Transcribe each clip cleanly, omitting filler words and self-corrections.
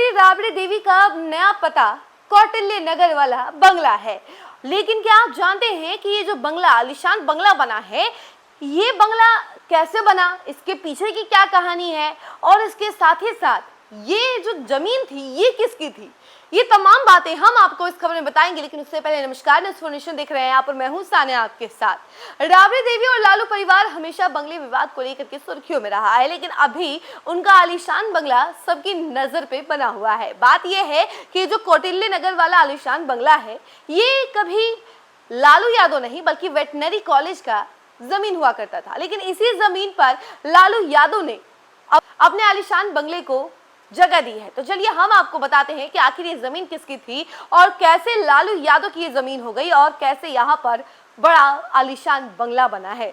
मुख्यमंत्री राबड़ी देवी का नया पता कौटिल्य नगर वाला बंगला है। लेकिन क्या आप जानते हैं कि ये जो बंगला आलीशान बंगला बना है, ये बंगला कैसे बना, इसके पीछे की क्या कहानी है, और इसके साथ ही साथ ये जो जमीन थी ये किसकी थी, ये तमाम बातें हम आपको इस खबर में बताएंगे। लेकिन उससे पहले नमस्कार, इन्फॉर्मेशन देख रहे हैं यहाँ पर मैं हूँ सानिया आपके साथ। राबड़ी देवी और लालू परिवार हमेशा बंगले विवाद को लेकर के सुर्खियों में रहा है, लेकिन अभी उनका आलीशान बंगला सबकी नजर पे बना हुआ है। बात यह है कि जो कौटिल्य नगर वाला आलीशान बंगला है, ये कभी लालू यादव नहीं बल्कि वेटनरी कॉलेज का जमीन हुआ करता था। लेकिन इसी जमीन पर लालू यादव ने अपने आलीशान बंगले को जगह दी है। तो चलिए हम आपको बताते हैं कि आखिर ये जमीन किसकी थी और कैसे लालू यादव की ये जमीन हो गई और कैसे यहाँ पर बड़ा आलीशान बंगला बना है।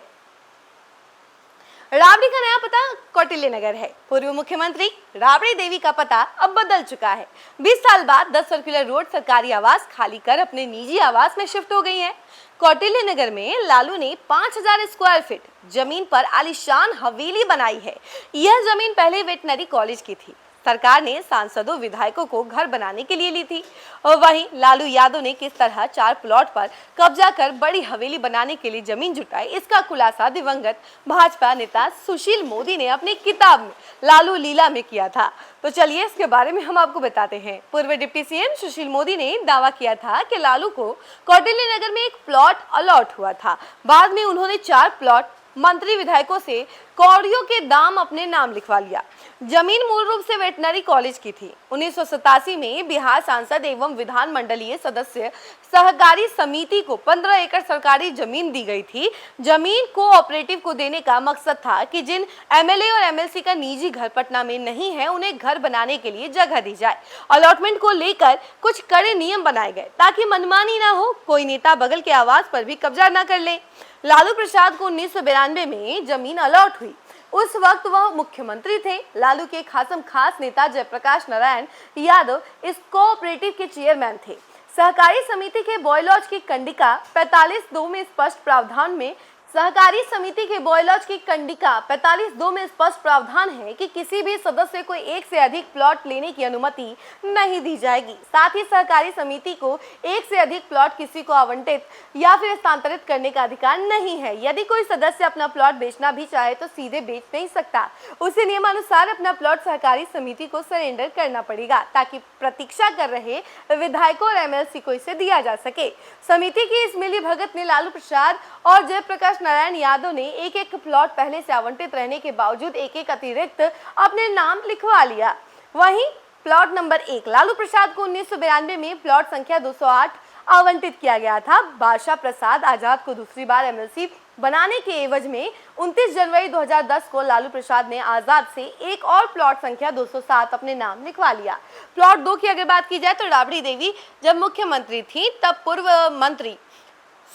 राबड़ी का नया पता कौटिल्य नगर है। पूर्व मुख्यमंत्री राबड़ी देवी का पता अब बदल चुका है। 20 साल बाद 10 सर्कुलर रोड सरकारी आवास खाली कर अपने निजी आवास में शिफ्ट हो गई है। कौटिल्य नगर में लालू ने 5000 स्क्वायर फीट जमीन पर आलीशान हवेली बनाई है। यह जमीन पहले वेटनरी कॉलेज की थी। सरकार ने सांसदों विधायकों को घर बनाने के लिए ली थी। और वहीं लालू यादव ने किस तरह 4 प्लॉट पर कब्जा कर बड़ी हवेली बनाने के लिए जमीन जुटाई, इसका खुलासा दिवंगत भाजपा नेता सुशील मोदी ने अपनी किताब में लालू लीला में किया था। तो चलिए इसके बारे में हम आपको बताते हैं। पूर्व डिप्टी सीएम सुशील मोदी ने दावा किया था कि लालू को कौटिल्य नगर में एक प्लॉट अलॉट हुआ था। बाद में उन्होंने 4 प्लॉट मंत्री विधायकों से कौड़ियों के दाम अपने नाम लिखवा लिया। जमीन मूल रूप से वेटनरी कॉलेज की थी। 1987 में बिहार सांसद एवं विधान मंडलीय सदस्य सहकारी समिति को 15 एकड़ सरकारी जमीन दी गई थी। जमीन कोऑपरेटिव को देने का मकसद था कि जिन एमएलए और एमएलसी का निजी घर पटना में नहीं है, उन्हें घर बनाने के लिए जगह दी जाए। अलॉटमेंट को लेकर कुछ कड़े नियम बनाए गए ताकि मनमानी ना हो, कोई नेता बगल के आवास पर भी कब्जा न कर ले। लालू प्रसाद को 1992 में जमीन अलॉट हुई। उस वक्त वह मुख्यमंत्री थे। लालू के खास नेता जयप्रकाश नारायण यादव इस कोऑपरेटिव के चेयरमैन थे। सहकारी समिति के बॉयलॉज की कंडिका 45(2) में स्पष्ट प्रावधान में सहकारी समिति के बॉयलॉज की कंडिका 45(2) में स्पष्ट प्रावधान है कि किसी भी सदस्य को एक से अधिक प्लॉट लेने की अनुमति नहीं दी जाएगी। साथ ही सहकारी समिति को एक से अधिक प्लॉट किसी को आवंटित या फिर हस्तांतरित करने का अधिकार नहीं है। यदि कोई सदस्य अपना प्लॉट बेचना भी चाहे तो सीधे बेच नहीं सकता। उसे नियमानुसार अपना प्लॉट सहकारी समिति को सरेंडर करना पड़ेगा ताकि प्रतीक्षा कर रहे विधायकों और एमएलसी को इसे दिया जा सके। समिति की इस मिली भगत में लालू प्रसाद और जयप्रकाश नारायण यादव ने एक प्लॉट पहले से आवंटित रहने के बावजूद एक अतिरिक्त अपने नाम लिखवा लिया। वहीं प्लॉट नंबर 1 लालू प्रसाद को 1992 में प्लॉट संख्या 208 आवंटित किया गया था। बादशाह प्रसाद आजाद को दूसरी बार एमएलसी बनाने के एवज में 29 जनवरी 2010 को लालू प्रसाद ने आजाद से एक और प्लॉट संख्या 207 अपने नाम लिखवा लिया। प्लॉट 2 की अगर बात की जाए तो राबड़ी देवी जब मुख्यमंत्री थी तब पूर्व मंत्री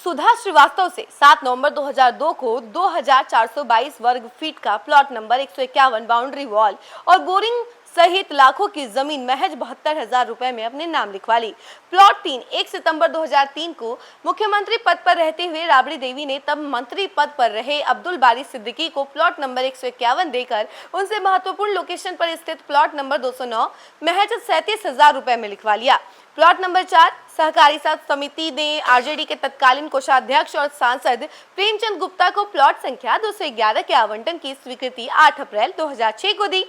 सुधा श्रीवास्तव से 7 नवंबर 2002 को 2422 वर्ग फीट का प्लॉट नंबर 151 बाउंड्री वॉल और बोरिंग सहित लाखों की जमीन महज 72,000 रुपए में अपने नाम लिखवा ली। प्लॉट 3 1 सितंबर 2003 को मुख्यमंत्री पद पर रहते हुए राबड़ी देवी ने तब मंत्री पद पर रहे अब्दुल बारी सिद्दीकी को प्लॉट नंबर 151 देकर उनसे महत्वपूर्ण लोकेशन पर स्थित प्लॉट नंबर 209 महज 37,000 रुपए में लिखवा लिया। प्लॉट नंबर 4 सहकारी समिति ने आरजेडी के तत्कालीन कोषाध्यक्ष और सांसद प्रेमचंद गुप्ता को प्लॉट संख्या 211 के आवंटन की स्वीकृति 8 अप्रैल 2006 को दी,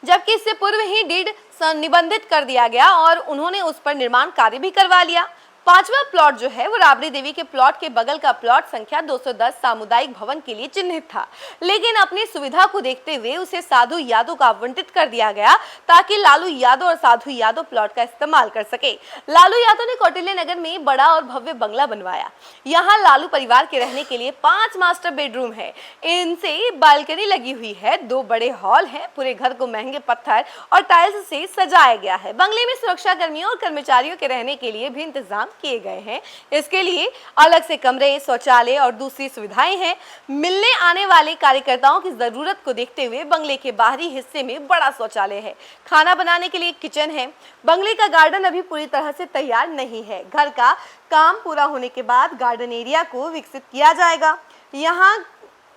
जबकि इससे पूर्व ही डीड निबंधित कर दिया गया और उन्होंने उस पर निर्माण कार्य भी करवा लिया। 5वां प्लॉट जो है वो राबड़ी देवी के प्लॉट के बगल का प्लॉट संख्या 210 सामुदायिक भवन के लिए चिन्हित था, लेकिन अपनी सुविधा को देखते हुए उसे साधु यादव को आवंटित कर दिया गया ताकि लालू यादव और साधु यादव प्लॉट का इस्तेमाल कर सके। लालू यादव ने कौटिल्य नगर में बड़ा और भव्य बंगला बनवाया। यहाँ लालू परिवार के रहने के लिए 5 मास्टर बेडरूम है, इनसे बालकनी लगी हुई है, 2 बड़े हॉल है। पूरे घर को महंगे पत्थर और टाइल्स से सजाया गया है। बंगले में सुरक्षा कर्मियों और कर्मचारियों के रहने के लिए भी इंतजाम किए गए हैं। इसके लिए अलग से कमरे, शौचालय और दूसरी सुविधाएं हैं। मिलने आने वाले कार्यकर्ताओं की जरूरत को देखते हुए बंगले के बाहरी हिस्से में बड़ा शौचालय है। खाना बनाने के लिए किचन है। बंगले का गार्डन अभी पूरी तरह से तैयार नहीं है। घर का काम पूरा होने के बाद गार्डन एरिया को विकसित किया जाएगा। यहाँ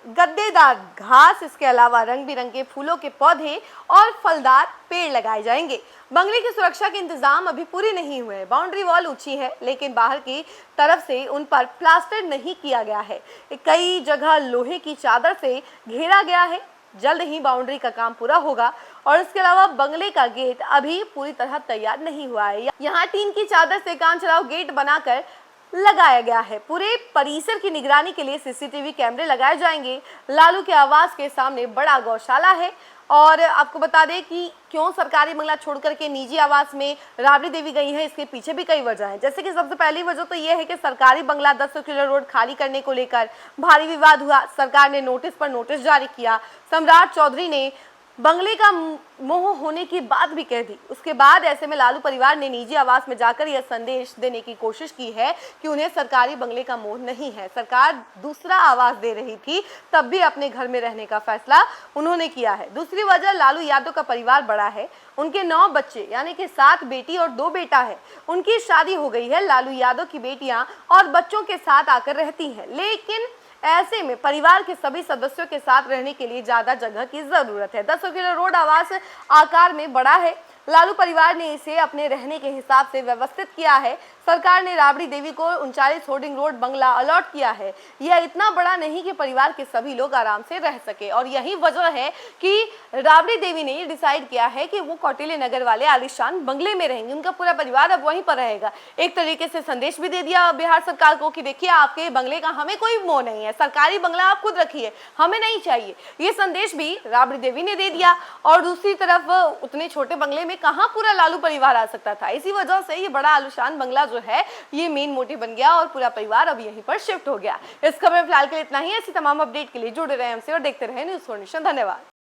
गद्देदार घास, इसके अलावा रंग बिरंगे फूलों के पौधे और फलदार पेड़ लगाए जाएंगे। बंगले की सुरक्षा के इंतजाम अभी पूरे नहीं हुए हैं। बाउंड्री वॉल ऊंची है, लेकिन बाहर की तरफ से उन पर प्लास्टर नहीं किया गया है। कई जगह लोहे की चादर से घेरा गया है। जल्द ही बाउंड्री का काम पूरा होगा और इसके अलावा बंगले का गेट अभी पूरी तरह तैयार नहीं हुआ है। यहाँ टीन की चादर से काम चलाओ गेट बनाकर लगाया गया है। पूरे परिसर की निगरानी के लिए सीसीटीवी कैमरे लगाए जाएंगे। लालू के आवास के सामने बड़ा गौशाला है। और आपको बता दें कि क्यों सरकारी बंगला छोड़कर के निजी आवास में राबड़ी देवी गई है, इसके पीछे भी कई वजह हैं। जैसे कि सबसे पहली वजह तो ये है कि सरकारी बंगला 10 सर्कुलर रोड खाली करने को लेकर भारी विवाद हुआ। सरकार ने नोटिस पर नोटिस जारी किया। सम्राट चौधरी ने बंगले का मोह होने की बात भी कह दी। उसके बाद ऐसे में लालू परिवार ने निजी आवास में जाकर यह संदेश देने की कोशिश की है कि उन्हें सरकारी बंगले का मोह नहीं है। सरकार दूसरा आवास दे रही थी, तब भी अपने घर में रहने का फैसला उन्होंने किया है। दूसरी वजह, लालू यादव का परिवार बड़ा है। उनके 9 बच्चे यानी कि 7 बेटी और 2 बेटा है। उनकी शादी हो गई है। लालू यादव की बेटियां और बच्चों के साथ आकर रहती हैं, लेकिन ऐसे में परिवार के सभी सदस्यों के साथ रहने के लिए ज्यादा जगह की जरूरत है। 10 सर्कुलर रोड आवास आकार में बड़ा है। लालू परिवार ने इसे अपने रहने के हिसाब से व्यवस्थित किया है। सरकार ने राबड़ी देवी को 39 होर्डिंग रोड बंगला अलॉट किया है। यह इतना बड़ा नहीं कि परिवार के सभी लोग आराम से रह सके, और यही वजह है कि राबड़ी देवी ने ये डिसाइड किया है कि वो कौटिल्य नगर वाले आलीशान बंगले में रहेंगे। उनका पूरा परिवार अब वहीं पर रहेगा। एक तरीके से संदेश भी दे दिया बिहार सरकार को कि देखिए, आपके बंगले का हमें कोई मोह नहीं है, सरकारी बंगला आप खुद रखिए, हमें नहीं चाहिए। ये संदेश भी राबड़ी देवी ने दे दिया। और दूसरी तरफ उतने छोटे बंगले में कहां पूरा लालू परिवार आ सकता था। इसी वजह से ये बड़ा आलीशान बंगला जो है ये मेन मोटिव बन गया और पूरा परिवार अब यहीं पर शिफ्ट हो गया। इस खबर में फिलहाल के लिए इतना ही। ऐसी तमाम अपडेट के लिए जुड़े रहे हमसे और देखते रहे न्यूज़ 4 नेशन। धन्यवाद।